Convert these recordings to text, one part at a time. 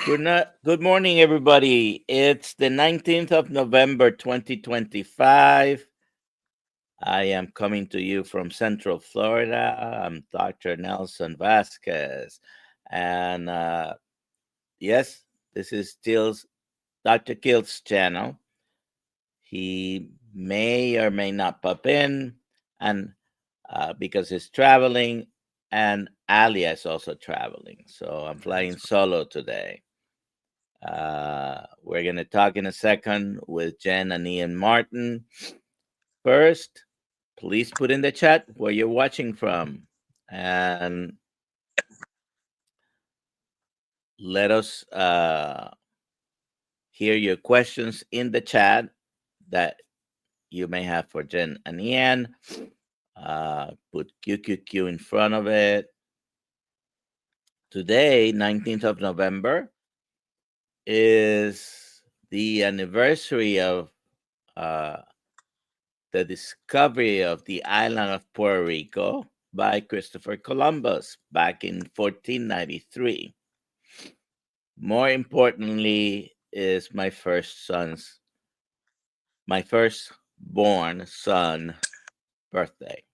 Good morning, everybody. It's the 19th of November, 2025. I am coming to you from Central Florida. I'm Dr. Nelson Vasquez. And yes, this is still Dr. Kiltz channel. He may or may not pop in, and because he's traveling, and Alia is also traveling. So I'm flying solo today. We're going to talk in a second with Jen and Ian Martin. First, please put in the chat where you're watching from and let us hear your questions in the chat that you may have for Jen and Ian. Put QQQ in front of it. Today, 19th of November, is the anniversary of uh, the discovery of the island of Puerto Rico by Christopher Columbus back in 1493. More importantly, is my first born son birthday.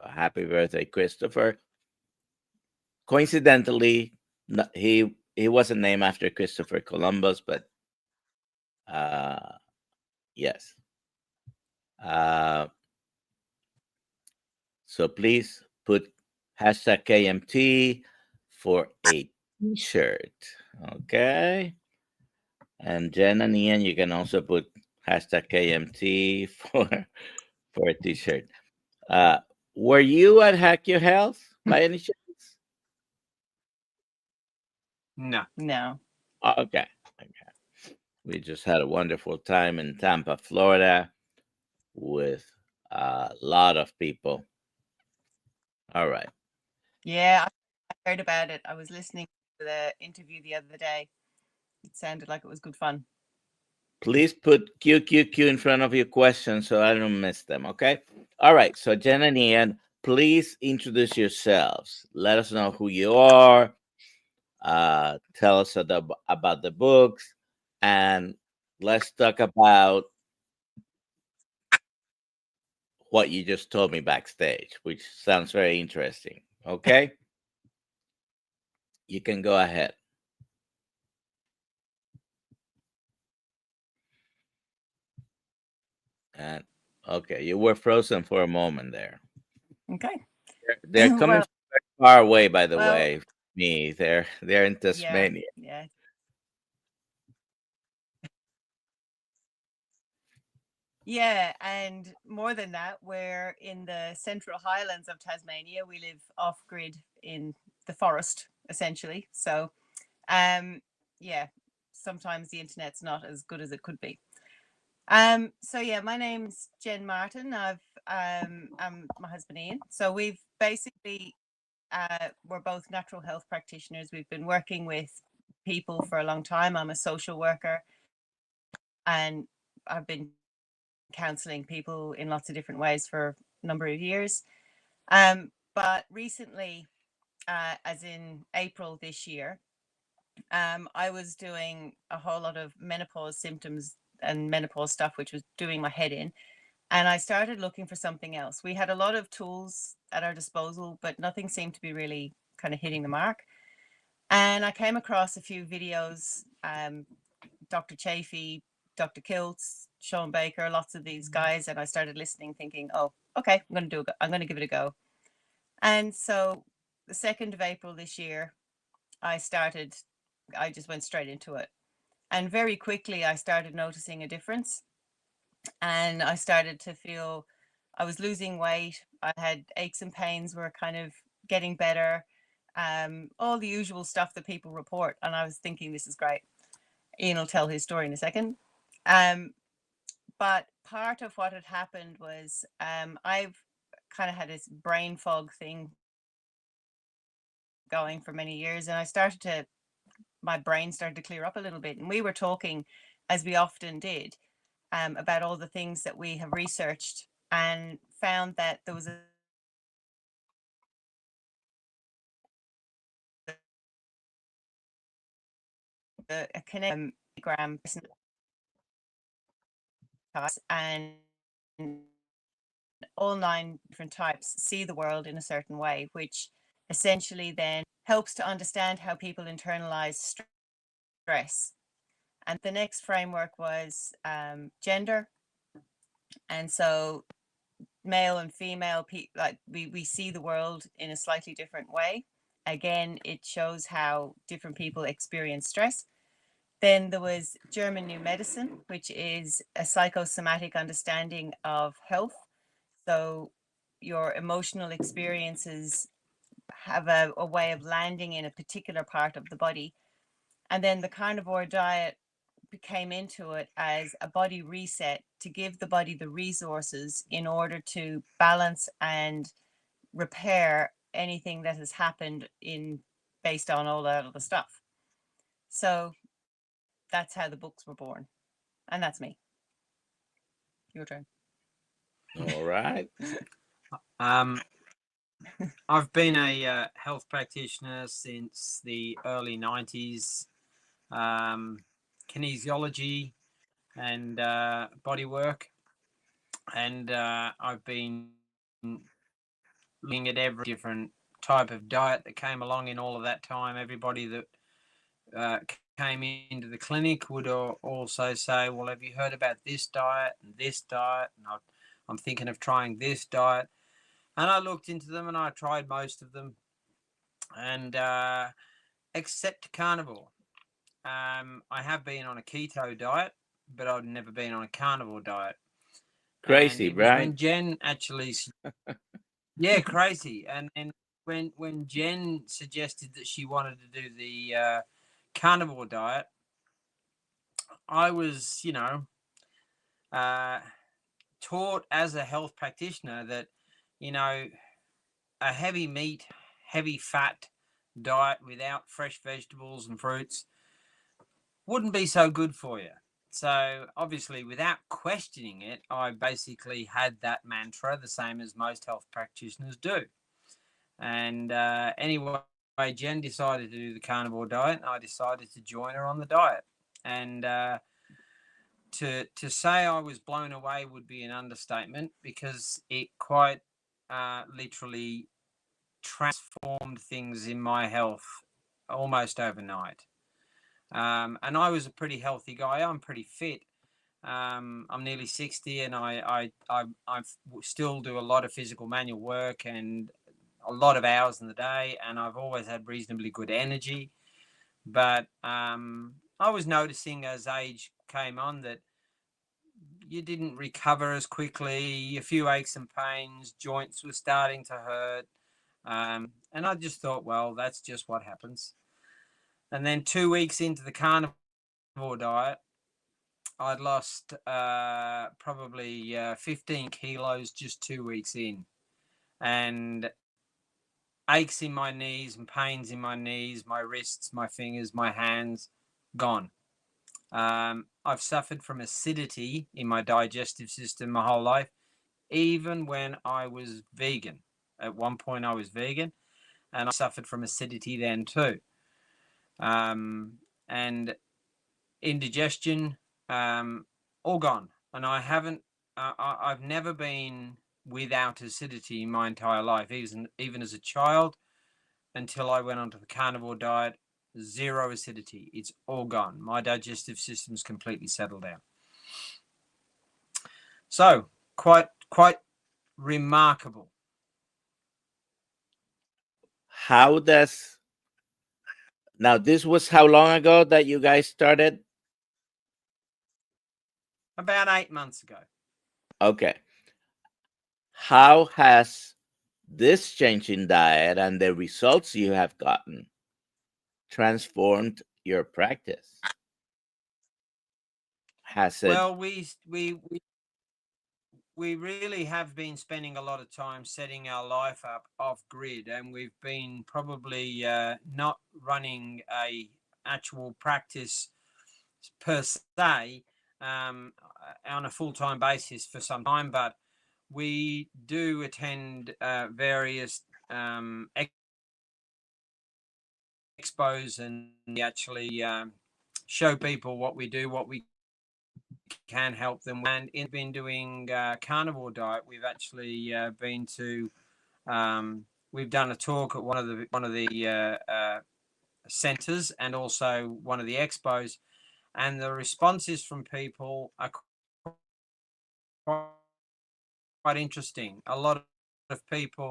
Happy birthday, Christopher. Coincidentally, he wasn't named after Christopher Columbus, but yes. So please put hashtag KMT for a t-shirt. Okay. And Jen and Ian, you can also put hashtag KMT for a t-shirt. Were you at Hack Your Health by any chance? No. Okay. We just had a wonderful time in Tampa, Florida with a lot of people. All right. Yeah, I heard about it. I was listening to the interview the other day. It sounded like it was good fun. Please put QQQ in front of your questions so I don't miss them, okay? All right, so Jen and Ian, please introduce yourselves. Let us know who you are. Tell us about the books, and let's talk about what you just told me backstage, which sounds very interesting, okay? You can go ahead. And okay, you were frozen for a moment there. Okay. They're coming Well, from far away, by the well, way. Me, they're in Tasmania. yeah. Yeah, and more than that, we're in the Central Highlands of Tasmania. We live off grid in the forest, essentially. So, yeah, sometimes the internet's not as good as it could be. So yeah, my name's Jen Martin. I'm my husband Ian. So we've basically we're both natural health practitioners. We've been working with people for a long time. I'm a social worker, and I've been counseling people in lots of different ways for a number of years. But recently, as in April this year, I was doing a whole lot of menopause symptoms and menopause stuff, which was doing my head in. And I started looking for something else. We had a lot of tools at our disposal, but nothing seemed to be really kind of hitting the mark. And I came across a few videos, Dr. Chafee, Dr. Kiltz, Sean Baker, lots of these guys, and I started listening, thinking, "Oh, okay, I'm going to give it a go." And so, the 2nd of April this year, I just went straight into it, and very quickly I started noticing a difference, and I started to feel I was losing weight. I had aches and pains were kind of getting better, all the usual stuff that people report, and I was thinking, this is great. Ian will tell his story in a second. But part of what had happened was I've kind of had this brain fog thing going for many years, and my brain started to clear up a little bit. And we were talking, as we often did, about all the things that we have researched and found that there was a a kinetic types, and all 9 different types see the world in a certain way, which essentially then helps to understand how people internalize stress. And the next framework was gender. And so male and female, like we see the world in a slightly different way. Again, it shows how different people experience stress. Then there was German New Medicine, which is a psychosomatic understanding of health. So your emotional experiences have a way of landing in a particular part of the body. And then the carnivore diet came into it as a body reset to give the body the resources in order to balance and repair anything that has happened in based on all that other stuff. So that's how the books were born. And that's me. Your turn. All right. Um, I've been a health practitioner since the early 90s. Kinesiology and body work. And I've been looking at every different type of diet that came along in all of that time. Everybody that came into the clinic would also say, well, have you heard about this diet and this diet? And I'm thinking of trying this diet. And I looked into them and I tried most of them, and except carnivore. I have been on a keto diet, but I've never been on a carnivore diet. Crazy, and it was right? when Jen actually, yeah, crazy. And when Jen suggested that she wanted to do the carnivore diet, I was, taught as a health practitioner that, a heavy meat, heavy fat diet without fresh vegetables and fruits wouldn't be so good for you. So obviously, without questioning it, I basically had that mantra, the same as most health practitioners do. And anyway, Jen decided to do the carnivore diet, and I decided to join her on the diet. And to say I was blown away would be an understatement, because it quite literally transformed things in my health almost overnight. And I was a pretty healthy guy. I'm pretty fit. I'm nearly 60, and I still do a lot of physical manual work and a lot of hours in the day, and I've always had reasonably good energy. But I was noticing as age came on that you didn't recover as quickly, a few aches and pains, joints were starting to hurt. And I just thought, well, that's just what happens. And then 2 weeks into the carnivore diet, I'd lost probably 15 kilos just 2 weeks in. And aches in my knees and pains in my knees, my wrists, my fingers, my hands, gone. I've suffered from acidity in my digestive system my whole life, even when I was vegan. At one point I was vegan, and I suffered from acidity then too. And indigestion, all gone. And I've never been without acidity in my entire life, even as a child, until I went onto the carnivore diet. Zero acidity. It's all gone. My digestive system's completely settled down. So quite remarkable. How does now this was how long ago that you guys started? About 8 months ago. Okay. How has this change in diet and the results you have gotten transformed your practice? Has it? Well, we really have been spending a lot of time setting our life up off grid, and we've been probably not running a actual practice per se on a full-time basis for some time, but we do attend various expos, and we actually show people what we do, what we can help them. And in been doing carnivore diet, we've actually been to we've done a talk at one of the centers and also one of the expos, and the responses from people are quite interesting. A lot of people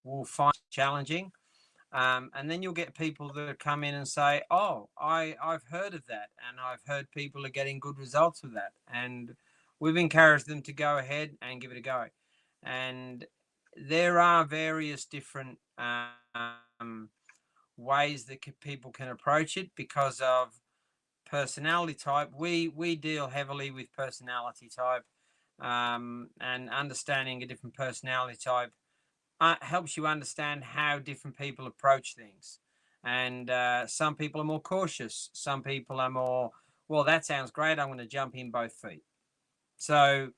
will find it challenging. And then you'll get people that come in and say, "Oh, I've heard of that, and I've heard people are getting good results with that." And we've encouraged them to go ahead and give it a go. And there are various different ways that people can approach it because of personality type. We deal heavily with personality type, and understanding a different personality type helps you understand how different people approach things. And some people are more cautious. Some people are more, well, that sounds great. I'm going to jump in both feet. So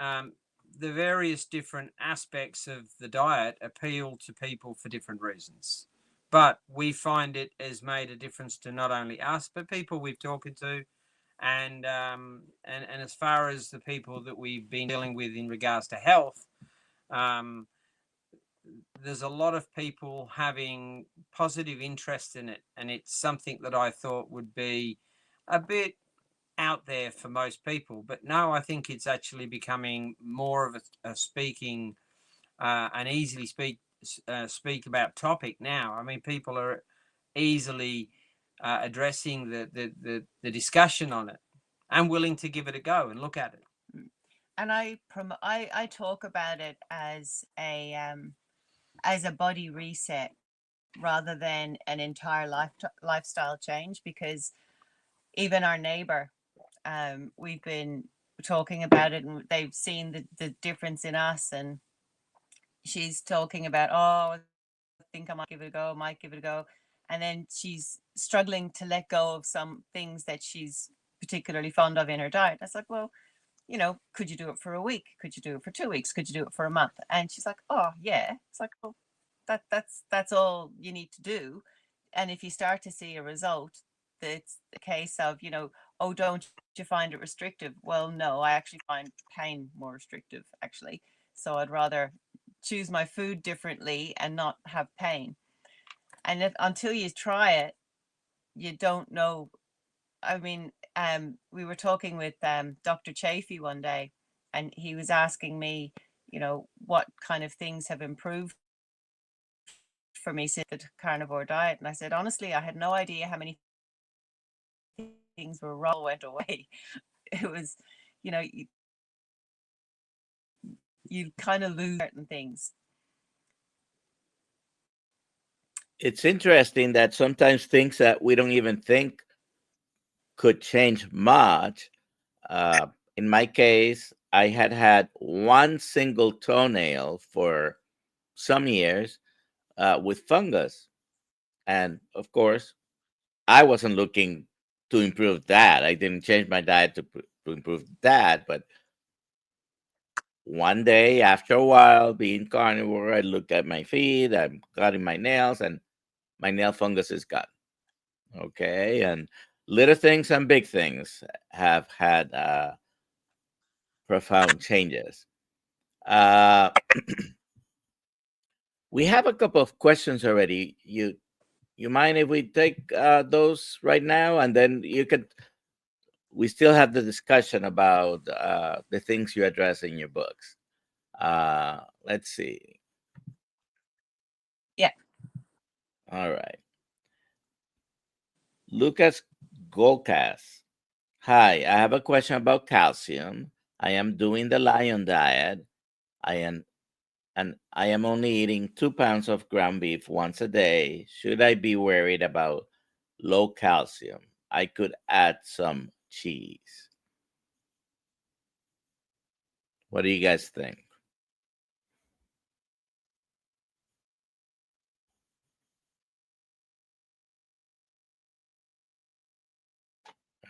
um, the various different aspects of the diet appeal to people for different reasons. But we find it has made a difference to not only us, but people we've talked to. And as far as the people that we've been dealing with in regards to health, um, there's a lot of people having positive interest in it, and it's something that I thought would be a bit out there for most people. But no, I think it's actually becoming more of a speaking, an easily speak about topic now. I mean, people are easily addressing the discussion on it and willing to give it a go and look at it. And I talk about it as a body reset rather than an entire lifestyle change, because even our neighbor, we've been talking about it and they've seen the difference in us, and she's talking about, oh, I think I might give it a go, and then she's struggling to let go of some things that she's particularly fond of in her diet. I was like, well, could you do it for a week? Could you do it for 2 weeks? Could you do it for a month? And she's like, oh yeah. It's like, oh, that's all you need to do. And if you start to see a result, it's a case of, oh, don't you find it restrictive? Well, no, I actually find pain more restrictive, actually. So I'd rather choose my food differently and not have pain. And until you try it, you don't know. I mean, we were talking with Dr. Chafee one day, and he was asking me, what kind of things have improved for me since the carnivore diet. And I said, honestly, I had no idea how many things were wrong until all went away. It was, you kind of lose certain things. It's interesting that sometimes things that we don't even think could change much. Uh, in my case, I had had one single toenail for some years with fungus. And of course, I wasn't looking to improve that. I didn't change my diet to improve that. But one day, after a while, being carnivore, I look at my feet, I'm cutting my nails, and my nail fungus is gone. Okay. And little things and big things have had profound changes. Uh, we have a couple of questions already. You mind if we take those right now, and then you could. We still have the discussion about the things you address in your books. Let's see. Yeah. All right. Lucas Golkas. Hi, I have a question about calcium. I am doing the lion diet. I am and I am only eating 2 pounds of ground beef once a day. Should I be worried about low calcium? I could add some cheese. What do you guys think?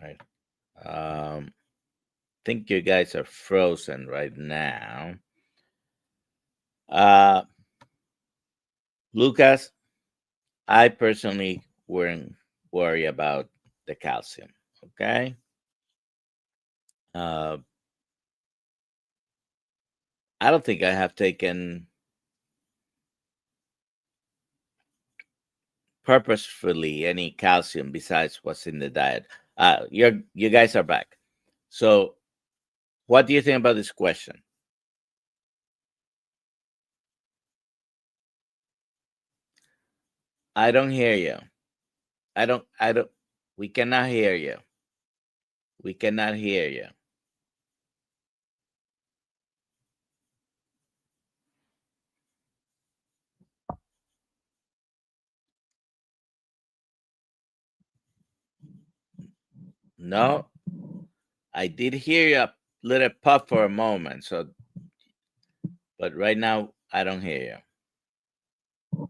Right. Think you guys are frozen right now. Uh, Lucas, I personally wouldn't worry about the calcium. Okay. Uh, I don't think I have taken purposefully any calcium besides what's in the diet. You guys are back. So, what do you think about this question? I don't hear you. I don't. We cannot hear you. We cannot hear you. No, I did hear you a little puff for a moment. So, but right now I don't hear you.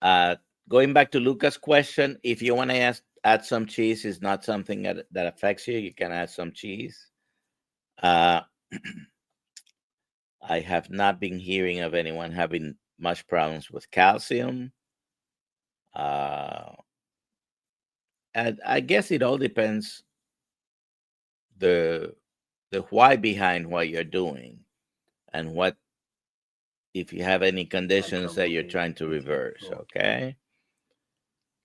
Uh, Going back to Luca's question, if you want to add some cheese, is not something that affects you. You can add some cheese. Uh, I have not been hearing of anyone having much problems with calcium. And I guess it all depends the the why behind what you're doing and what if you have any conditions that you're trying to reverse. Okay.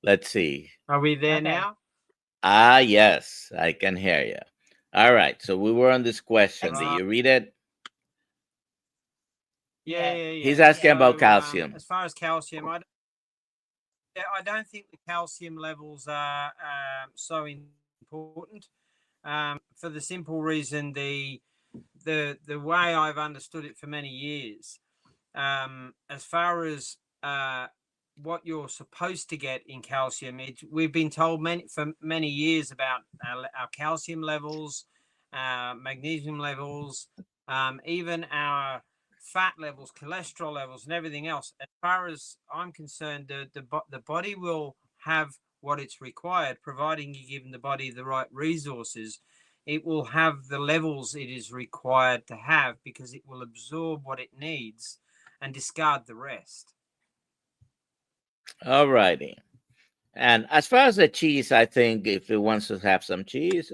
Let's see. Are we there Okay. now? Ah, yes, I can hear you. All right. So we were on this question. Did Right. you read it? Yeah. He's asking about calcium. As far as calcium, I don't think the calcium levels are so important. For the simple reason, the way I've understood it for many years, as far as what you're supposed to get in calcium, we've been told for many years about our calcium levels, magnesium levels, even our fat levels, cholesterol levels, and everything else. As far as I'm concerned, the body will have what it's required, providing you give the body the right resources. It will have the levels it is required to have because it will absorb what it needs and discard the rest. All righty. And as far as the cheese, I think if he wants to have some cheese,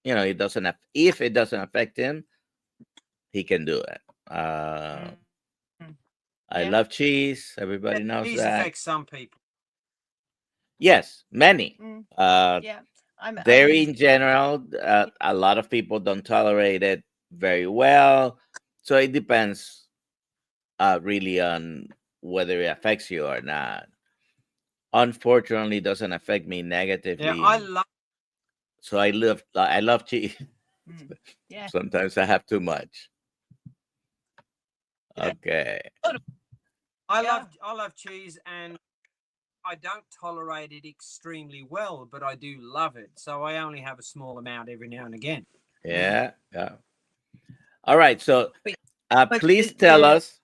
it doesn't have, if it doesn't affect him, he can do it. I love cheese. Everybody knows Cheese that. affects some people. Yes, many. Yeah. Dairy in general, a lot of people don't tolerate it very well. So it depends really on whether it affects you or not. Unfortunately, it doesn't affect me negatively. Yeah, So I love cheese. Yeah. Sometimes I have too much. Okay. I love cheese, and I don't tolerate it extremely well, but I do love it. So I only have a small amount every now and again. Yeah. Yeah. All right. So But please tell us,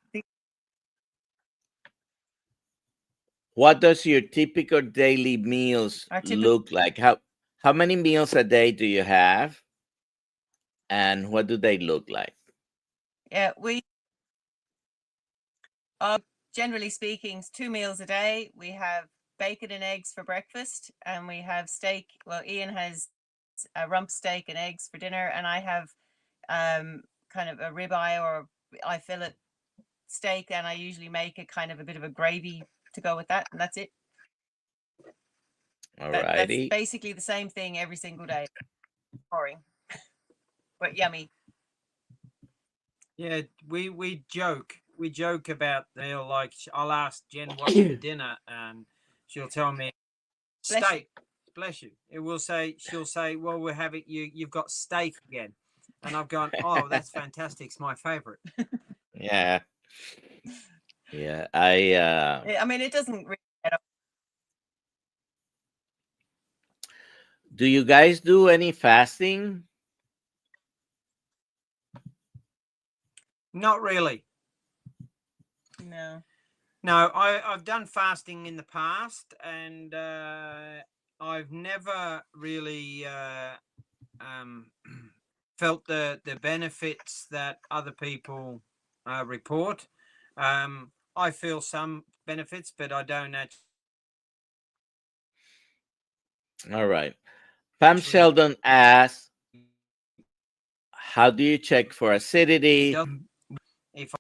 what does your typical daily meals look like? How many meals a day do you have? And what do they look like? Yeah, we generally speaking, it's 2 meals a day. We have bacon and eggs for breakfast, and we have steak. Well, Ian has a rump steak and eggs for dinner, and I have kind of a ribeye or I fillet steak, and I usually make a kind of a bit of a gravy to go with that, and that's it. That's basically the same thing every single day. Boring, but yummy. Yeah, we joke about the meal. Like, I'll ask Jen what's for dinner, and she'll tell me steak. Bless you. She'll say, well, we're having you've got steak again, and I've gone, oh, that's fantastic. It's my favorite. Yeah. Yeah. I mean, it doesn't really. Do you guys do any fasting? Not really. No. No, I've done fasting in the past, and I've never really felt the benefits that other people report. I feel some benefits, but I don't All right. Pam actually. Sheldon asks, how do you check for It acidity? doesn't. If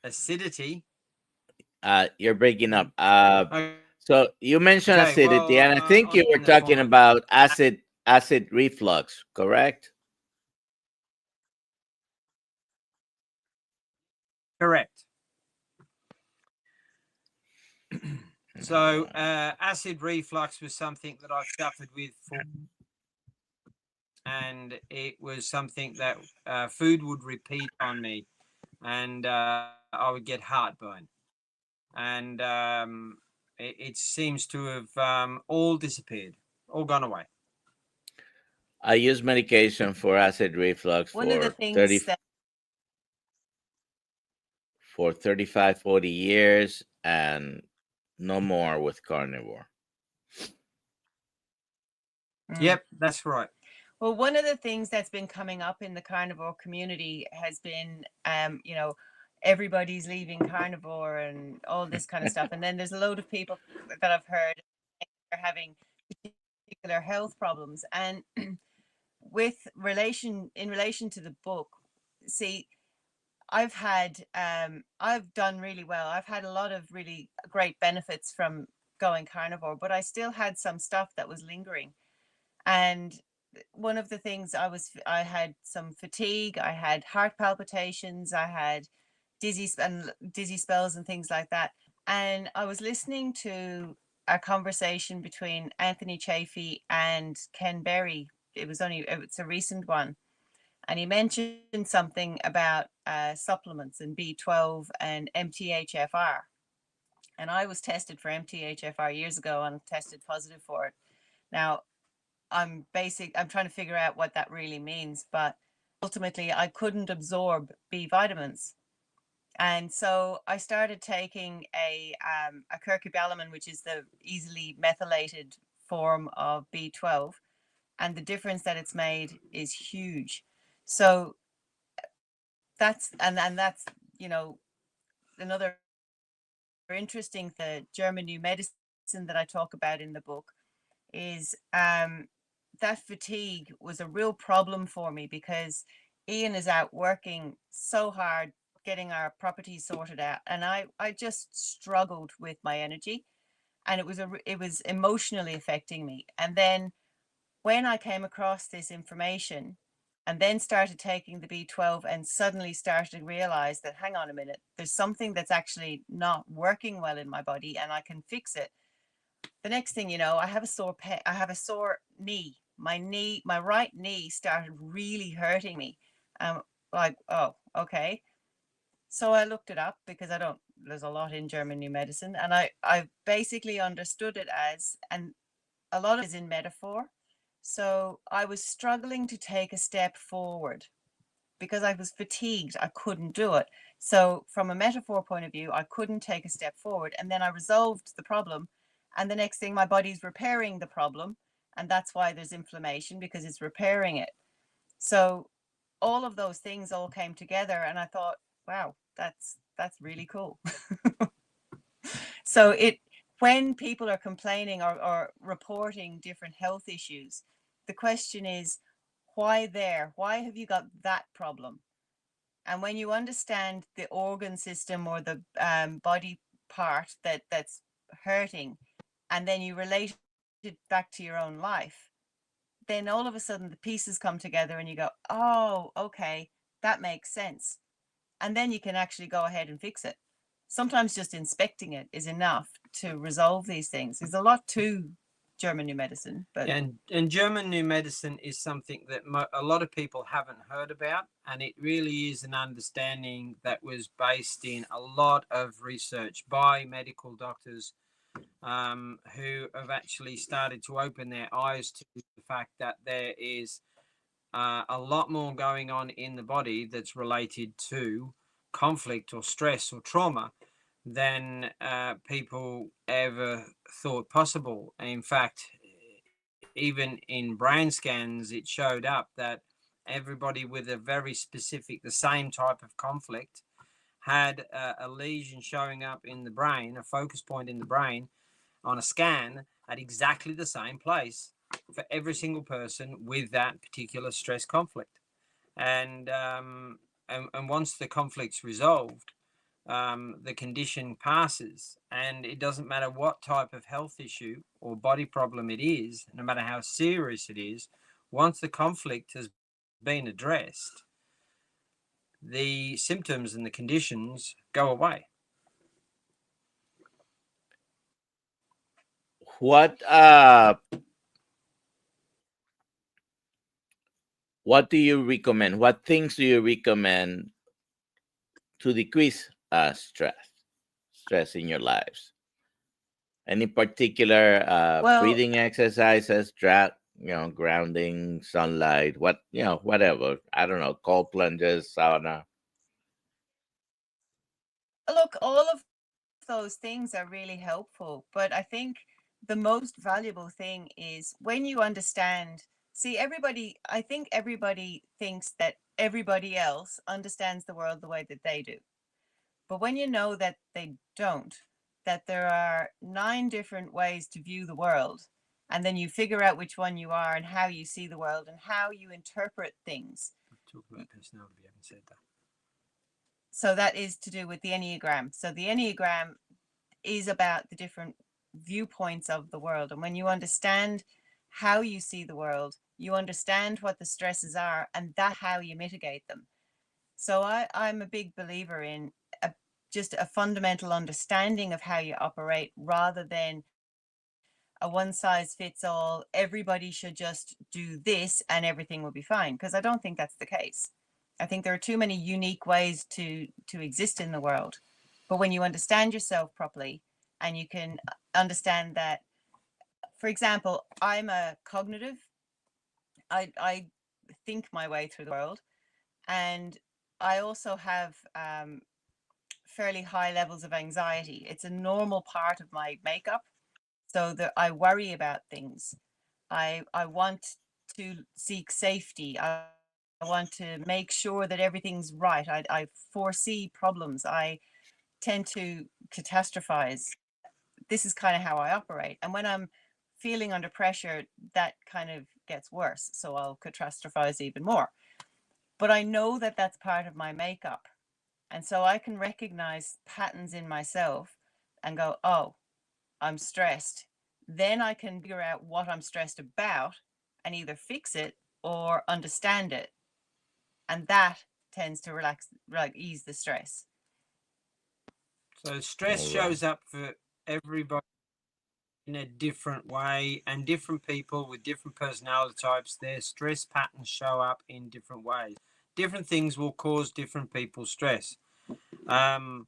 acidity. You're breaking up. Okay. So you mentioned acidity, Well, and I think you on were the talking form of about acid reflux, correct? correct. All So right. acid reflux was something that I've suffered with for, and it was something that food would repeat on me, and I would get heartburn, and it seems to have all disappeared, all gone away. I use medication for acid reflux One of the for things that 35, 40 years, and no more with carnivore. Yep, that's right. Well, one of the things that's been coming up in the carnivore community has been, everybody's leaving carnivore and all this kind of stuff. And then there's a load of people that I've heard are having particular health problems. And in relation to the book, see, I've done really well. I've had a lot of really great benefits from going carnivore, but I still had some stuff that was lingering. And one of the things I had some fatigue, I had heart palpitations, I had dizzy spells and things like that. And I was listening to a conversation between Anthony Chafee and Ken Berry. It's a recent one, and he mentioned something about supplements and B12 and MTHFR. And I was tested for MTHFR years ago and tested positive for it. Now, I'm trying to figure out what that really means, but ultimately I couldn't absorb B vitamins. And so I started taking a curcubalumine, which is the easily methylated form of B12, and the difference that it's made is huge. So that's another interesting, the German new medicine that I talk about in the book is that fatigue was a real problem for me because Ian is out working so hard getting our properties sorted out, and I just struggled with my energy, and it was emotionally affecting me. And then when I came across this information and then started taking the B12 and suddenly started to realize that, hang on a minute, there's something that's actually not working well in my body and I can fix it. The next thing you know, I have a sore knee. My right knee started really hurting me. Like, oh, okay. So I looked it up because there's a lot in German new medicine, and I basically understood it as, and a lot of it is in metaphor. So I was struggling to take a step forward because I was fatigued. I couldn't do it. So from a metaphor point of view, I couldn't take a step forward. And then I resolved the problem. And the next thing, my body's repairing the problem. And that's why there's inflammation, because it's repairing it. So all of those things all came together. And I thought, wow, that's really cool. So when people are complaining or reporting different health issues, the question is, why there? Why have you got that problem? And when you understand the organ system or the body part that's hurting, and then you relate it back to your own life, then all of a sudden the pieces come together and you go, oh, okay, that makes sense. And then you can actually go ahead and fix it. Sometimes just inspecting it is enough to resolve these things. There's a lot to German new medicine, but and German new medicine is something that a lot of people haven't heard about, and it really is an understanding that was based in a lot of research by medical doctors who have actually started to open their eyes to the fact that there is a lot more going on in the body that's related to conflict or stress or trauma than people ever thought possible. In fact, even in brain scans, it showed up that everybody with a very specific, the same type of conflict, had a lesion showing up in the brain, a focus point in the brain on a scan at exactly the same place for every single person with that particular stress conflict. And once the conflict's resolved, the condition passes, and it doesn't matter what type of health issue or body problem it is, no matter how serious it is. Once the conflict has been addressed, the symptoms and the conditions go away. What do you recommend? What things do you recommend to decrease stress in your lives? Any particular Well, breathing exercises, grounding, sunlight, whatever. I don't know, cold plunges, sauna. look, all of those things are really helpful, but I think the most valuable thing is when you understand. See, I think everybody thinks that everybody else understands the world the way that they do. But when you know that they don't, that there are 9 different ways to view the world, and then you figure out which one you are and how you see the world and how you interpret things. Talk about personality, we haven't said that. So that is to do with the Enneagram. So the Enneagram is about the different viewpoints of the world. And when you understand how you see the world, you understand what the stresses are, and that's how you mitigate them. So I'm a big believer in just a fundamental understanding of how you operate, rather than a one size fits all, everybody should just do this and everything will be fine, because I don't think that's the case. I think there are too many unique ways to exist in the world. But when you understand yourself properly, and you can understand that, for example, I'm a cognitive, I think my way through the world, and I also have fairly high levels of anxiety. It's a normal part of my makeup, so that I worry about things. I want to seek safety. I want to make sure that everything's right. I foresee problems. I tend to catastrophize. This is kind of how I operate. And when I'm feeling under pressure, that kind of gets worse. So I'll catastrophize even more. But I know that that's part of my makeup. And so I can recognize patterns in myself and go, oh, I'm stressed. Then I can figure out what I'm stressed about and either fix it or understand it. And that tends to ease the stress. So stress shows up for everybody in a different way, and different people with different personality types, their stress patterns show up in different ways. Different things will cause different people stress. I'm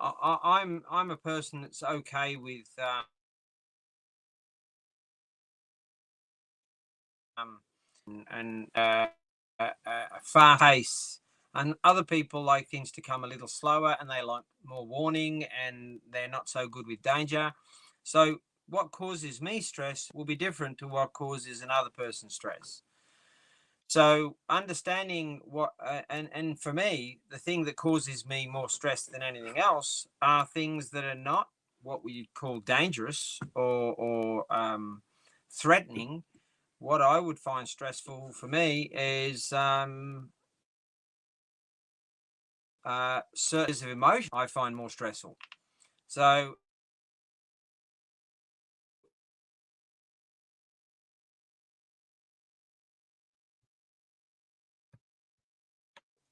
a person that's okay with fast pace, and other people like things to come a little slower, and they like more warning, and they're not so good with danger. So what causes me stress will be different to what causes another person stress. So understanding what and for me, the thing that causes me more stress than anything else are things that are not what we call dangerous or threatening. What I would find stressful for me is certain of emotion I find more stressful. So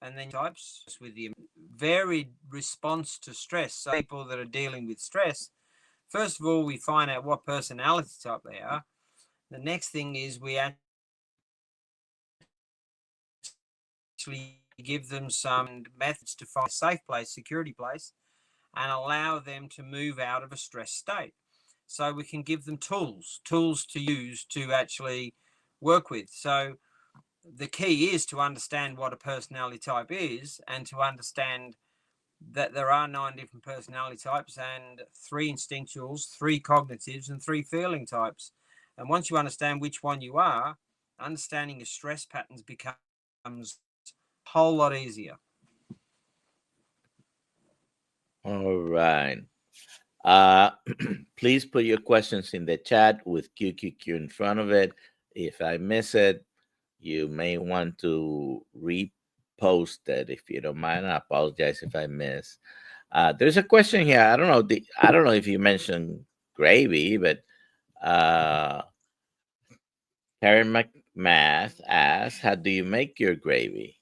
and then types with the varied response to stress. So people that are dealing with stress, first of all, we find out what personality type they are. The next thing is we actually give them some methods to find a safe place, security place, and allow them to move out of a stress state. So we can give them tools to use to actually work with. So the key is to understand what a personality type is, and to understand that there are 9 different personality types, and 3 instinctuals, 3 cognitives, and 3 feeling types. And once you understand which one you are, understanding your stress patterns becomes a whole lot easier. All right. Please put your questions in the chat with QQQ in front of it. If I miss it, you may want to repost it if you don't mind. I apologize if I miss. There's a question here. I don't know. I don't know if you mentioned gravy, but Karen McMath asks, "How do you make your gravy?"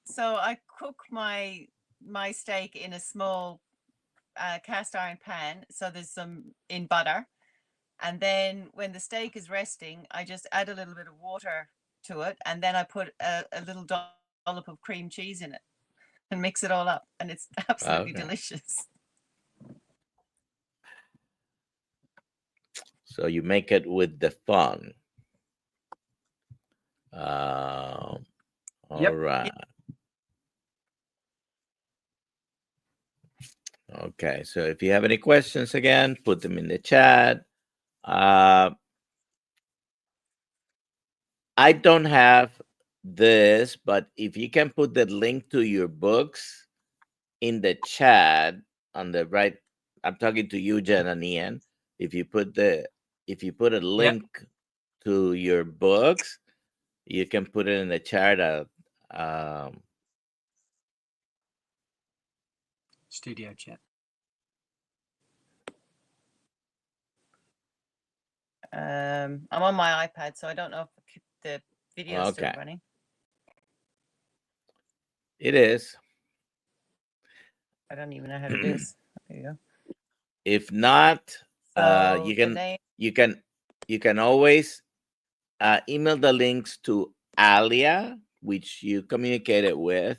So I cook my steak in a small cast iron pan. So there's some in butter, and then when the steak is resting, I just add a little bit of water to it, and then I put a little dollop of cream cheese in it and mix it all up, and it's absolutely delicious. So you make it with the fun. All right. Okay, so if you have any questions, again, put them in the chat. I don't have this, but if you can put the link to your books in the chat on the right, I'm talking to you, Jen and Ian. If you put a link to your books, you can put it in the chat. Studio chat. I'm on my iPad, so I don't know if the video is still running. It is. I don't even know how to do this. There you go. If not, So you can always email the links to Alia, which you communicated with,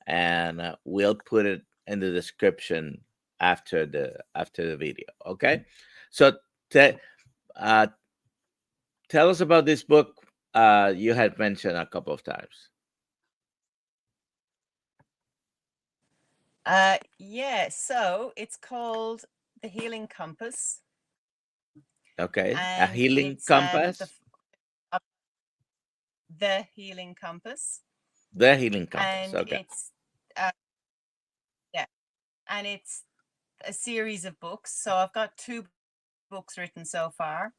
and we'll put it in the description after the video. Okay, so tell us about this book you had mentioned a couple of times. Yeah, so it's called The Healing Compass. Okay, a healing compass. The Healing Compass. The Healing Compass. And okay. It's and it's a series of books. So I've got 2 books written so far.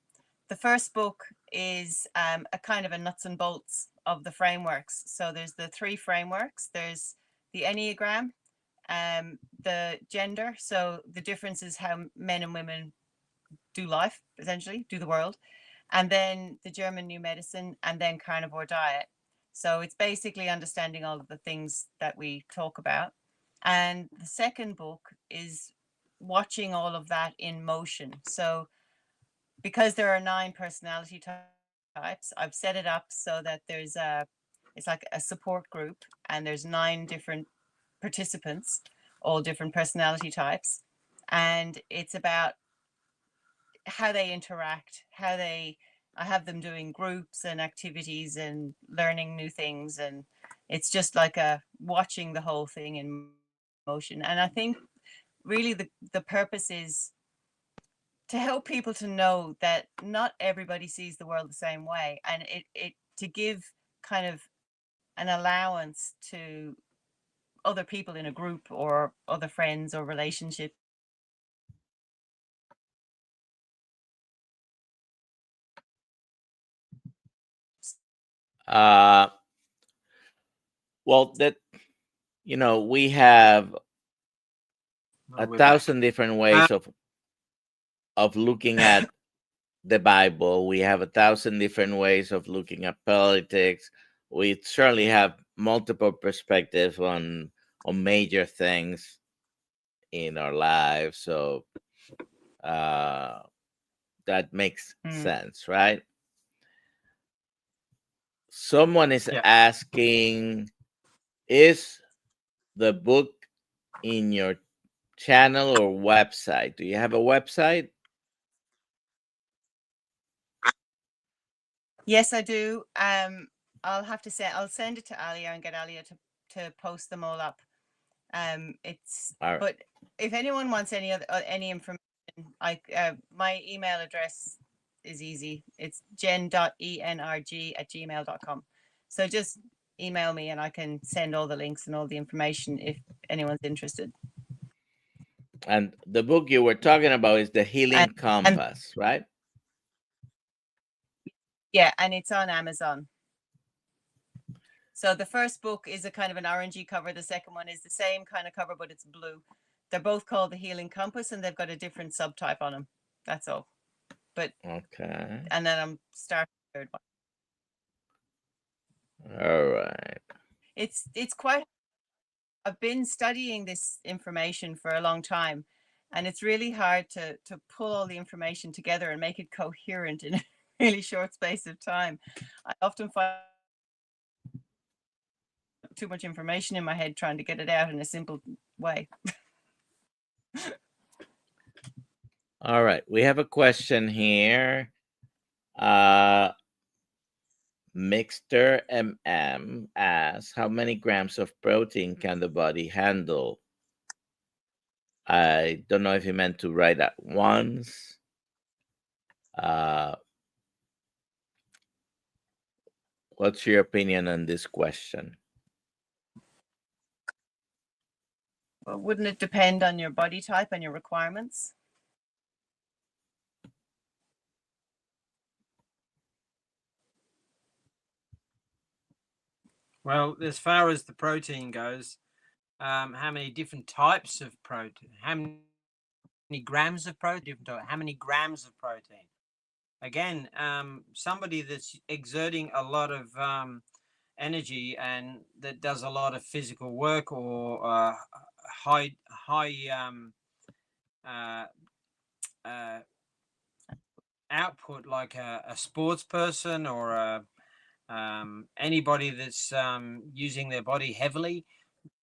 The first book is a kind of a nuts and bolts of the frameworks. So there's the 3 frameworks. There's the Enneagram, the gender. So the difference is how men and women do life, essentially, do the world. And then the German New Medicine, and then carnivore diet. So it's basically understanding all of the things that we talk about. And the second book is watching all of that in motion. So because there are 9 personality types, I've set it up so that it's like a support group, and there's 9 different participants, all different personality types. And it's about how they interact, I have them doing groups and activities and learning new things. And it's just like watching the whole thing in motion. And I think really the purpose is to help people to know that not everybody sees the world the same way, and it to give kind of an allowance to other people in a group or other friends or relationships. Well, that we have 1,000 different ways of looking at the Bible. We have 1,000 different ways of looking at politics. We certainly have multiple perspectives on major things in our lives. So that makes sense, right? Someone is asking, is the book in your channel or website? Do you have a website? Yes, I do. I'll have to say I'll send it to Alia and get Alia to post them all up. But if anyone wants any information, my email address is easy. It's jen.energ@gmail.com. So just email me and I can send all the links and all the information if anyone's interested. And the book you were talking about is The Healing And Compass, right? yeah, and it's on Amazon. So the first book is a kind of an orangey cover. The second one is the same kind of cover, but it's blue. They're both called The Healing Compass, and they've got a different subtype on them. That's all. But okay. And then I'm starting the third one. All right. It's quite. I've been studying this information for a long time, and it's really hard to pull all the information together and make it coherent in a really short space of time. I often find too much information in my head trying to get it out in a simple way. All right. We have a question here. Mixter MM asks, how many grams of protein can the body handle? I don't know if you meant to write at once. What's your opinion on this question? Well, wouldn't it depend on your body type and your requirements? Well, as far as the protein goes, how many different types of protein? How many grams of protein? How many grams of protein? Again, somebody that's exerting a lot of energy and that does a lot of physical work or high output, like a sports person or anybody that's using their body heavily,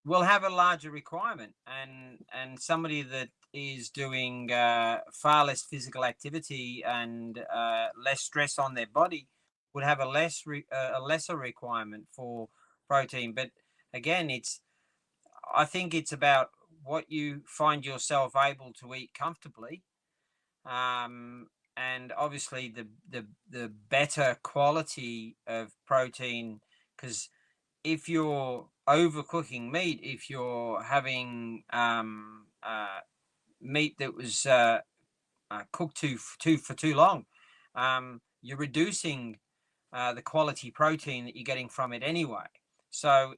will have a larger requirement, and somebody that is doing far less physical activity and less stress on their body would have a lesser requirement for protein. But again, I think it's about what you find yourself able to eat comfortably, and obviously the better quality of protein, because if you're overcooking meat, if you're having meat that was cooked for too long, you're reducing the quality protein that you're getting from it anyway. So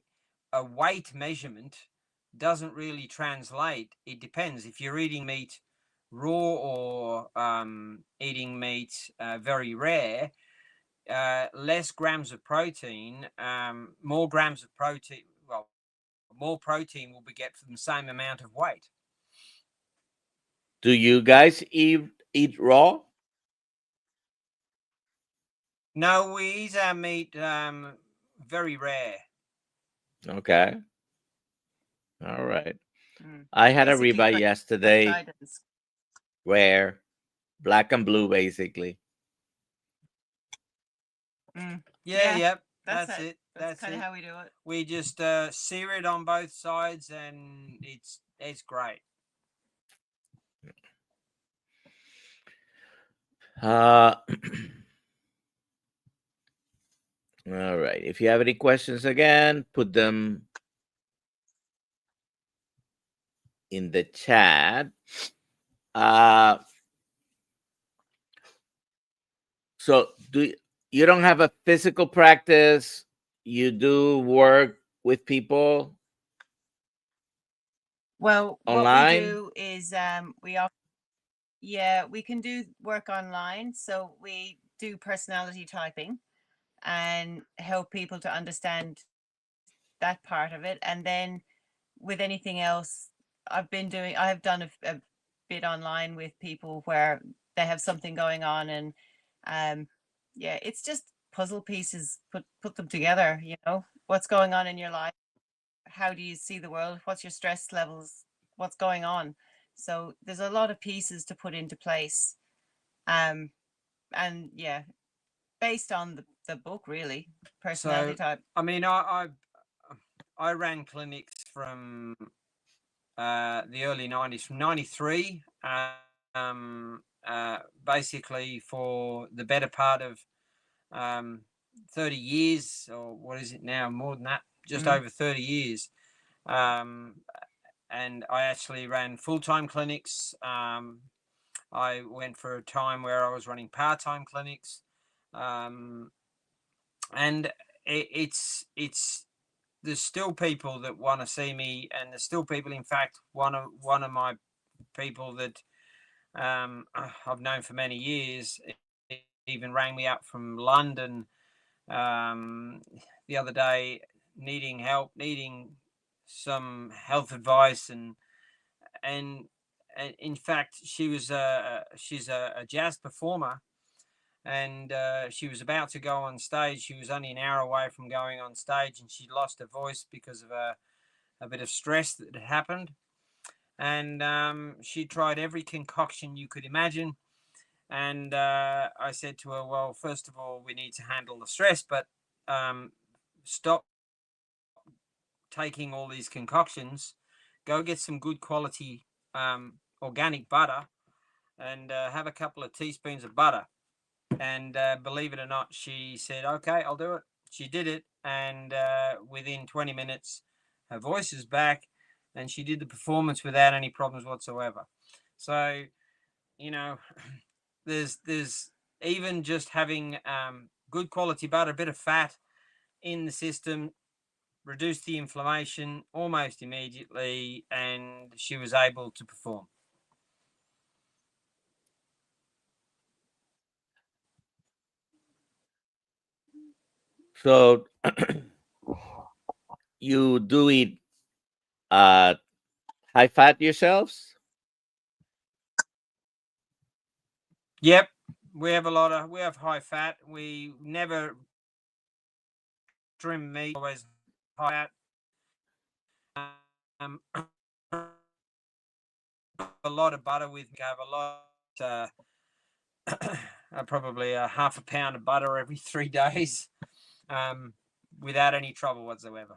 a weight measurement doesn't really translate. It depends if you're eating meat raw or eating meat very rare. Less grams of protein, more grams of protein. Well, more protein will be get from the same amount of weight. Do you guys eat raw? No, we eat our meat very rare. Okay. All right. I had Basically, a ribeye yesterday, guidance. rare, black and blue, basically. Yeah, yep. That's it. That's kind it. of how we do it. We just sear it on both sides, and it's great. All right. If you have any questions, again, put them in the chat. So you don't have a physical practice? You do work with people? Well, online? What we do is we can do work online. So we do personality typing and help people to understand that part of it. And then with anything else, I have done a bit online with people where they have something going on, and it's just puzzle pieces, put them together. What's going on in your life, how do you see the world, what's your stress levels, what's going on. So there's a lot of pieces to put into place, and based on the book, really, personality type. I mean, I ran clinics from the early 90s, from 93 basically for the better part of 30 years, or what is it now? More than that, just over 30 years. And I actually ran full-time clinics. I went for a time where I was running part-time clinics. And it's there's still people that want to see me, and there's still people. In fact, one of my people that I've known for many years even rang me up from London the other day, needing help, needing some health advice, and, and in fact, she's a jazz performer, and she was about to go on stage. She was only an hour away from going on stage, and she lost her voice because of a bit of stress that had happened. And she tried every concoction you could imagine. And I said to her, well, first of all, we need to handle the stress, but stop taking all these concoctions. Go get some good quality organic butter, and have a couple of teaspoons of butter. And believe it or not, she said, okay, I'll do it. She did it. And within 20 minutes, her voice is back, and she did the performance without any problems whatsoever. So, you know, there's even just having good quality butter, a bit of fat in the system, reduced the inflammation almost immediately, and she was able to perform. So you do eat uh, high fat yourselves? Yep, we have high fat. We never trim meat, always high fat. A lot of butter with me. I have a lot, probably a half a pound of butter every 3 days, without any trouble whatsoever.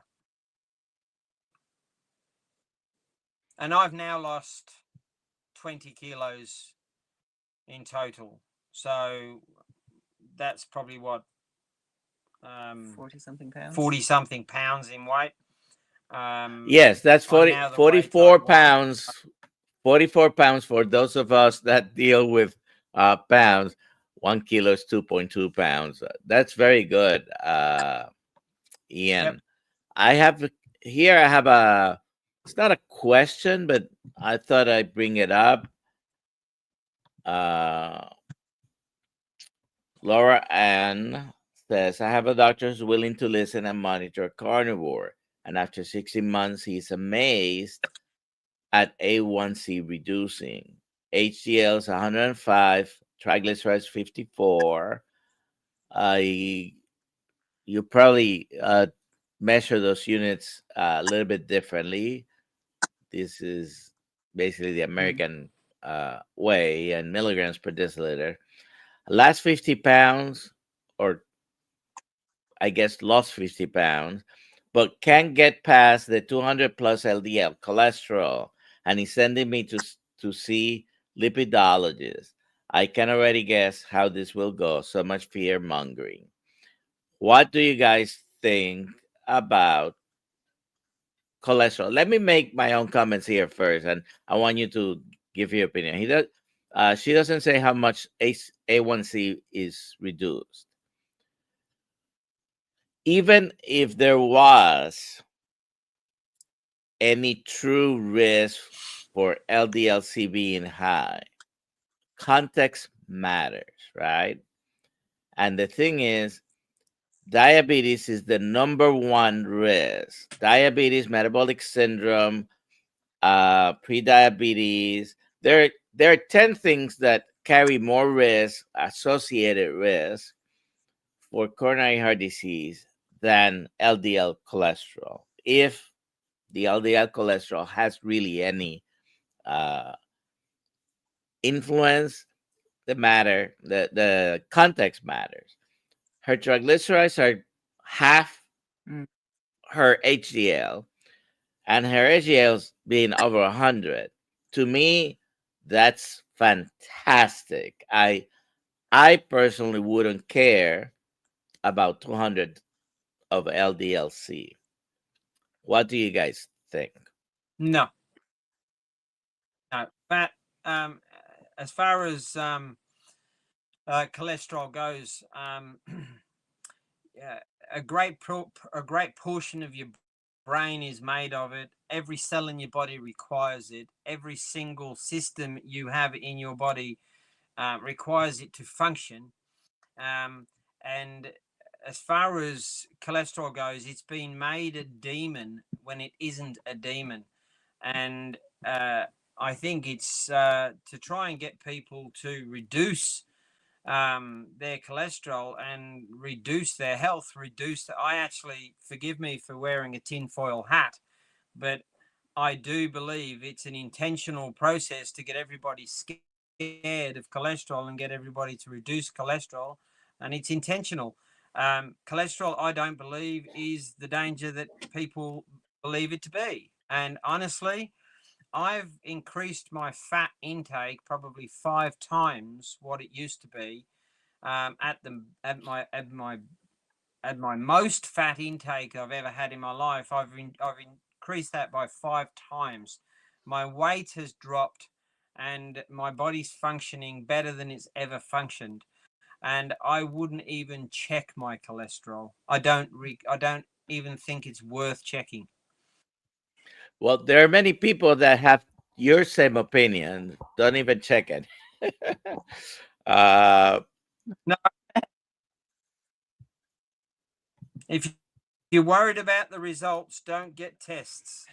And I've now lost 20 kilos in total. So that's probably what 40 something pounds. 40 something pounds in weight. Yes, that's I'm 40, now the weight 44 I want. pounds. 44 pounds for those of us that deal with pounds. 1 kilo is 2.2 pounds. That's very good, Ian. Yep. I have here, I have it's not a question, but I thought I'd bring it up. Uh, Laura Ann says, I have a doctor who's willing to listen and monitor carnivore. And after 60 months, he's amazed at A1C reducing. HDL is 105, triglycerides 54. You probably measure those units a little bit differently. This is basically the American way, and milligrams per deciliter. Last 50 pounds, or I guess lost 50 pounds, but can't get past the 200 plus LDL cholesterol. And he's sending me to see lipidologist. I can already guess how this will go. So much fear mongering. What do you guys think about cholesterol? Let me make my own comments here first, and I want you to give your opinion. She doesn't say how much A1C is reduced. Even if there was any true risk for LDL-C being high, context matters, right? And the thing is, diabetes is the number one risk. Diabetes, metabolic syndrome, pre-diabetes. There are 10 things that carry more risk, associated risk, for coronary heart disease than LDL cholesterol. If the LDL cholesterol has really any uh, influence, the context matters. Her triglycerides are half her HDL, and her HDL's being over 100. To me, that's fantastic. I personally wouldn't care about 200 of LDLC. What do you guys think? No, no. Fat, as far as cholesterol goes, yeah, a great portion of your brain is made of it. Every cell in your body requires it. Every single system you have in your body requires it to function. And as far as cholesterol goes, it's been made a demon when it isn't a demon. And I think it's to try and get people to reduce their cholesterol and reduce their health. I actually, forgive me for wearing a tinfoil hat, but I do believe it's an intentional process to get everybody scared of cholesterol and get everybody to reduce cholesterol, and it's intentional. Cholesterol, I don't believe, is the danger that people believe it to be. And honestly, I've increased my fat intake probably 5 times what it used to be. At my most fat intake I've ever had in my life, I've increased that by 5 times. My weight has dropped, and my body's functioning better than it's ever functioned. And I wouldn't even check my cholesterol. I don't even think it's worth checking. Well, there are many people that have your same opinion. Don't even check it. uh, No, if you're worried about the results, don't get tests.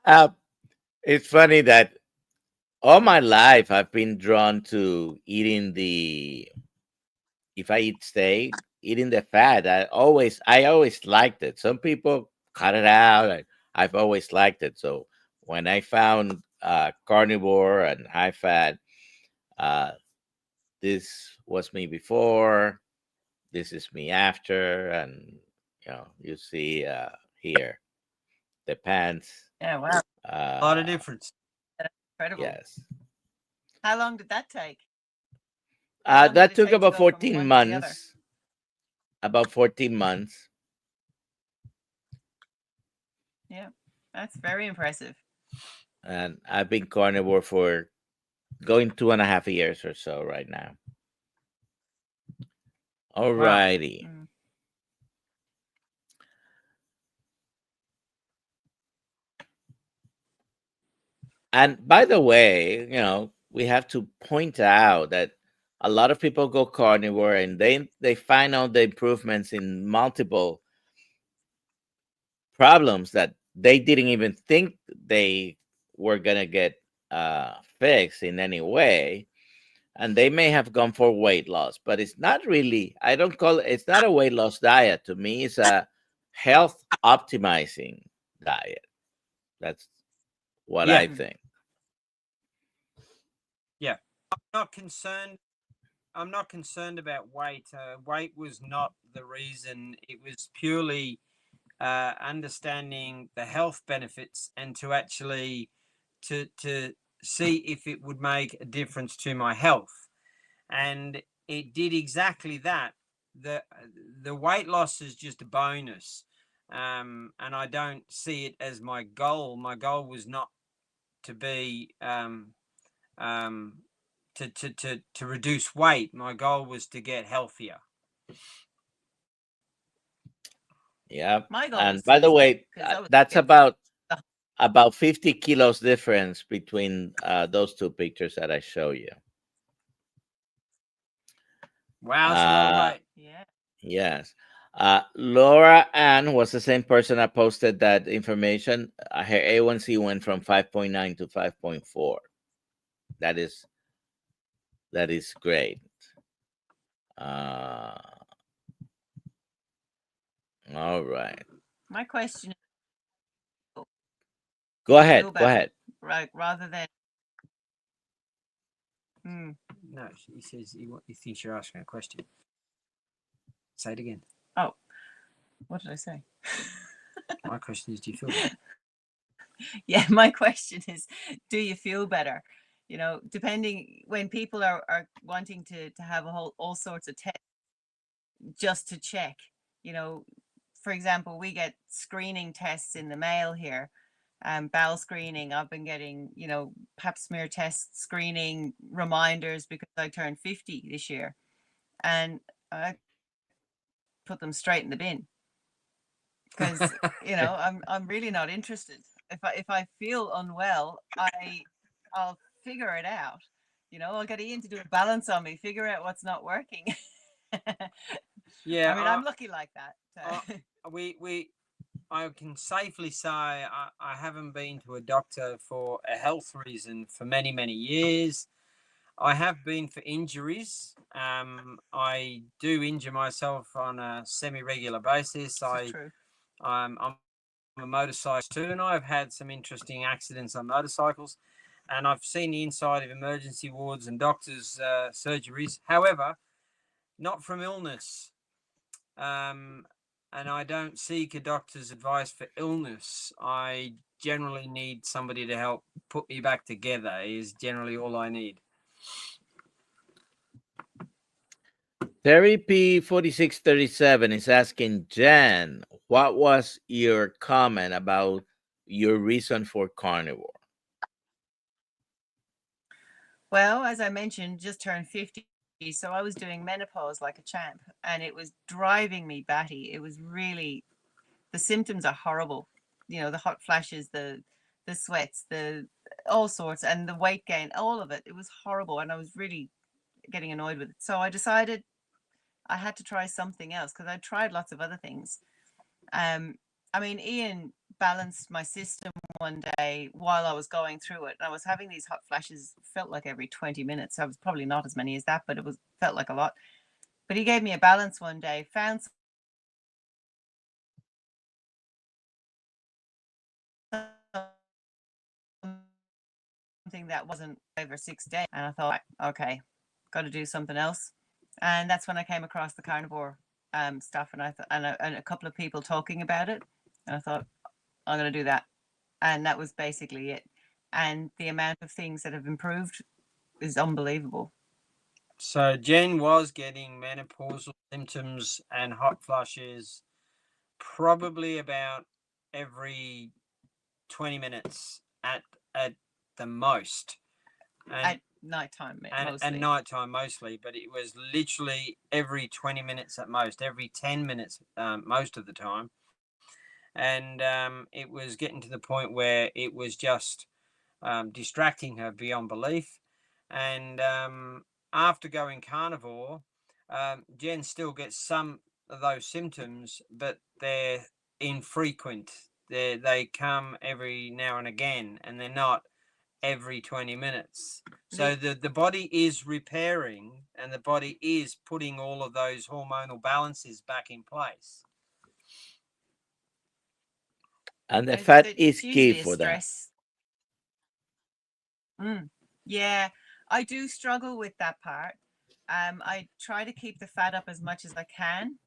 uh, it's funny that all my life I've been drawn to eating if I eat steak, eating the fat. I always liked it. Some people cut it out. I've always liked it. So when I found carnivore and high fat, uh, this was me before. This is me after, and you see here the pants. Yeah, wow. A lot of Uh, difference. That's incredible. yes, How long did that take? How long did that it took take to about go from 14 one to the other? months. About 14 months. Yeah, that's very impressive. And I've been carnivore for going 2.5 years or so right now. All Wow. righty. Mm. And by the way, we have to point out that a lot of people go carnivore and they find out the improvements in multiple problems that they didn't even think they were gonna get fixed in any way. And they may have gone for weight loss, but it's not really. I don't call it. It's not a weight loss diet to me. It's a health optimizing diet. That's what Yeah. I think. Yeah. Not concerned I'm not concerned about weight. Weight was not the reason. It was purely understanding the health benefits and to actually to see if it would make a difference to my health. And it did exactly that. The the weight loss is just a bonus, and I don't see it as my goal. My goal was not to be um, to reduce weight. My goal was to get healthier. Yeah. My goal was And to by the lose weight way, because I was that's get about 50 kilos difference between those two pictures that I show you. Wow, it's a lot of Uh, weight. yeah. yes. Laura Ann was the same person that posted that information. Her A1C went from 5.9 to 5.4. That is great. Uh, all right. My question is, Go do you feel ahead. Go better, ahead. right? Rather than, mm, No, he says he thinks you're asking a question. Say it again. oh, what did I say? My question is, do you feel better? Yeah, my question is, do you feel better? Depending, when people are wanting to have all sorts of tests just to check, you know, for example, we get screening tests in the mail here, bowel screening. I've been getting, pap smear test screening reminders because I turned 50 this year, and I put them straight in the bin because I'm really not interested. If I feel unwell, I'll figure it out. I'll get Ian to do a balance on me, figure out what's not working. Yeah, I'm lucky like that. we I can safely say I haven't been to a doctor for a health reason for many, many years. I have been for injuries. I do injure myself on a semi-regular basis. True. I'm a motorcyclist too, and I've had some interesting accidents on motorcycles, and I've seen the inside of emergency wards and doctors' surgeries. However, not from illness. And I don't seek a doctor's advice for illness. I generally need somebody to help put me back together, is generally all I need. Terry P4637 is asking Jen, what was your comment about your reason for carnivore? Well, as I mentioned, just turned 50, so I was doing menopause like a champ, and it was driving me batty. It was really, the symptoms are horrible. The hot flashes, the sweats, the all sorts, and the weight gain, all of it. It was horrible, and I was really getting annoyed with it. So I decided I had to try something else because I tried lots of other things. Ian balanced my system one day while I was going through it. I was having these hot flashes, felt like every 20 minutes. So it was probably not as many as that, but felt like a lot. But he gave me a balance one day, found something that wasn't over 6 days. And I thought, okay, got to do something else. And that's when I came across the carnivore stuff, and and a couple of people talking about it. And I thought, I'm going to do that. And that was basically it. And the amount of things that have improved is unbelievable. So Jen was getting menopausal symptoms and hot flushes probably about every 20 minutes at the most. At nighttime, mostly. And nighttime mostly, but it was literally every 20 minutes at most, every 10 minutes most of the time. And it was getting to the point where it was just distracting her beyond belief. And after going carnivore, Jen still gets some of those symptoms, but they're infrequent. They come every now and again, and they're not every 20 minutes. So the body is repairing, and the body is putting all of those hormonal balances back in place. And the fat is key for stress. That. Yeah, I do struggle with that part. I try to keep the fat up as much as I can,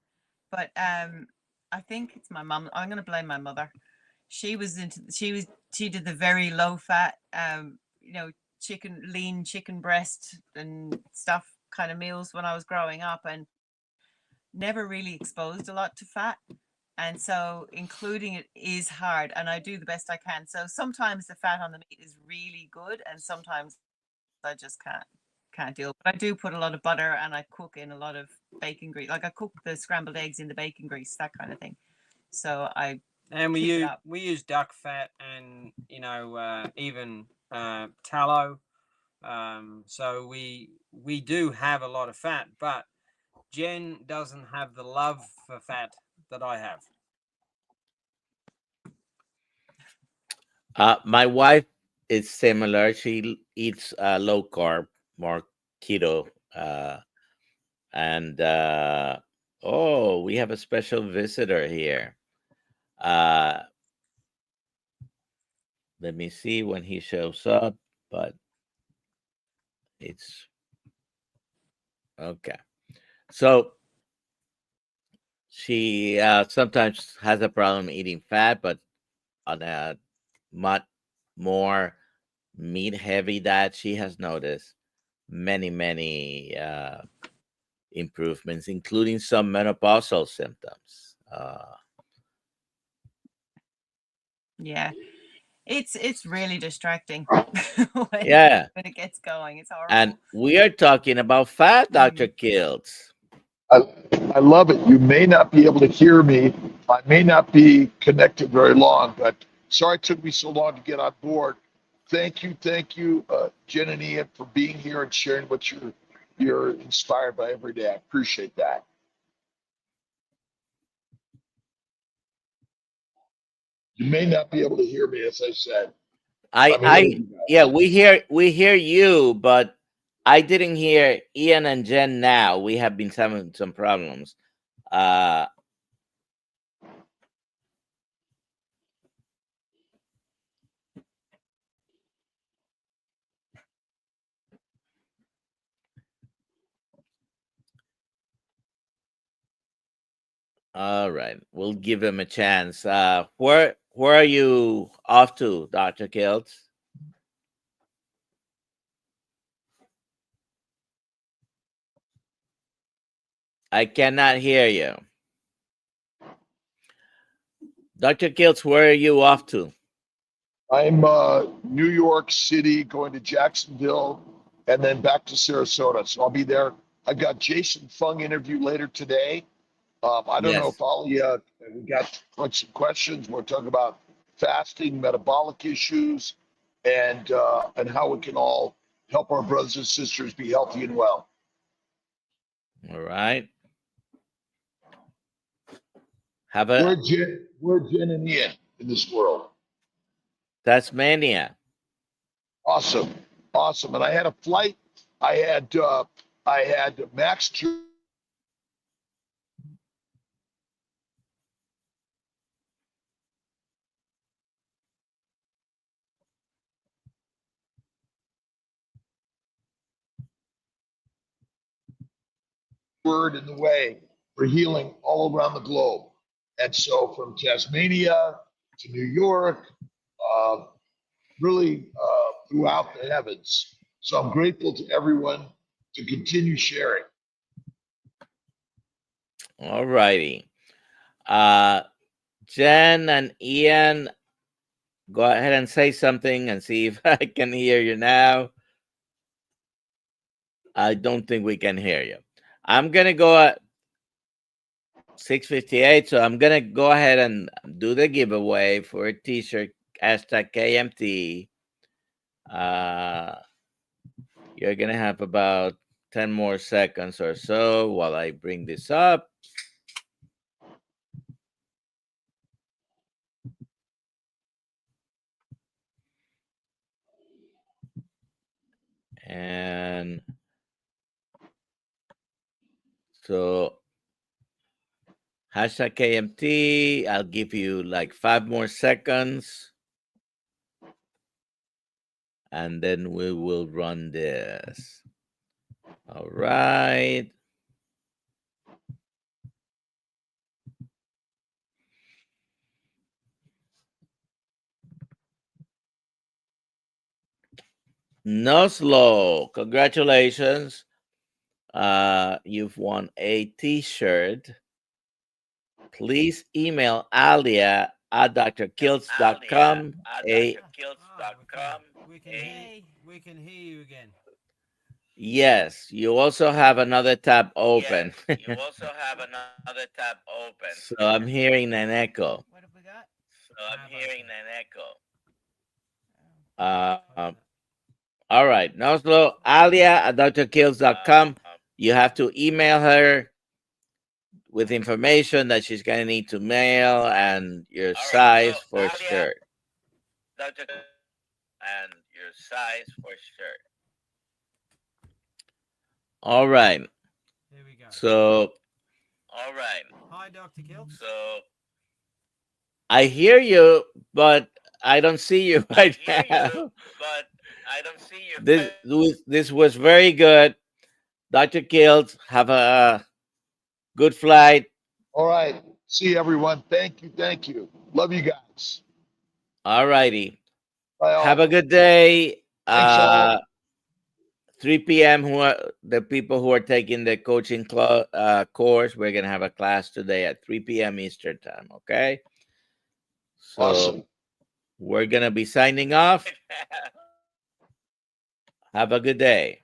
but I think it's my mum. I'm going to blame my mother. She did the very low fat, lean chicken breast and stuff kind of meals when I was growing up, and never really exposed a lot to fat. And so including it is hard, and I do the best I can. So sometimes the fat on the meat is really good, and sometimes I just can't deal. But I do put a lot of butter, and I cook in a lot of bacon grease. Like I cook the scrambled eggs in the bacon grease, that kind of thing. So we use duck fat, and even tallow. So we do have a lot of fat, but Jen doesn't have the love for fat that I have. My wife is similar. She eats low carb, more keto. And we have a special visitor here. Let me see when he shows up, but it's okay. So she sometimes has a problem eating fat, but on a much more meat heavy diet, she has noticed many improvements, including some menopausal symptoms. Yeah, it's really distracting Yeah, when it gets going. It's and horrible. we are talking about fat, Dr. Mm. Kiltz. I, I love it. You may not be able to hear me. I may not be connected very long, but sorry it took me so long to get on board. Thank you, Jen and Ian, for being here and sharing what you're inspired by every day. I appreciate that. You may not be able to hear me, as I said. I, I'm here with I, you yeah, guys. we hear you, but I didn't hear Ian and Jen. Now we have been having some problems. Uh, all right, we'll give him a chance. Where are you off to, Doctor Kiltz? I cannot hear you, Doctor Kiltz. Where are you off to? I'm New York City, going to Jacksonville, and then back to Sarasota. So I'll be there. I've got Jason Fung interview later today. I don't know Yes. if Alia, we got some questions. We're talking about fasting, metabolic issues, and how we can all help our brothers and sisters be healthy and well. All right. Have a We're Jen and Ian in this world. Tasmania. Awesome, awesome. And I had a flight. I had I had Max word in the way for healing all around the globe. And so from Tasmania to New York, uh, really throughout the heavens. So I'm grateful to everyone to continue sharing. All righty. Uh, Jen and Ian, go ahead and say something and see if I can hear you now. I don't think we can hear you. I'm gonna go at 6:58, so I'm gonna go ahead and do the giveaway for a T-shirt hashtag KMT. Uh, you're gonna have about 10 more seconds or so while I bring this up. And so hashtag KMT, I'll give you like 5 more seconds and then we will run this. All right. Noslo, congratulations. You've won a T-shirt. Please email Alia at drkiltz.com. We can hear you again. Yes, you also have another tab open. So I'm hearing an echo. What have we got? Uh, all right, Noslo, Alia at drkiltz.com. You have to email her with information that she's going to need to mail and your size for shirt. All right. Here we go. So Hi, Dr. Kiltz. I hear you, but I don't see you right now. This was very good. Dr. Kiltz, have a good flight. All right. See everyone. Thank you. Thank you. Love you guys. All righty. Bye all. Have a good day. Thanks all. 3 p.m. Who are the people who are taking the coaching course? We're gonna have a class today at 3 p.m. Eastern time. Okay. So Awesome. we're gonna be signing off. Have a good day.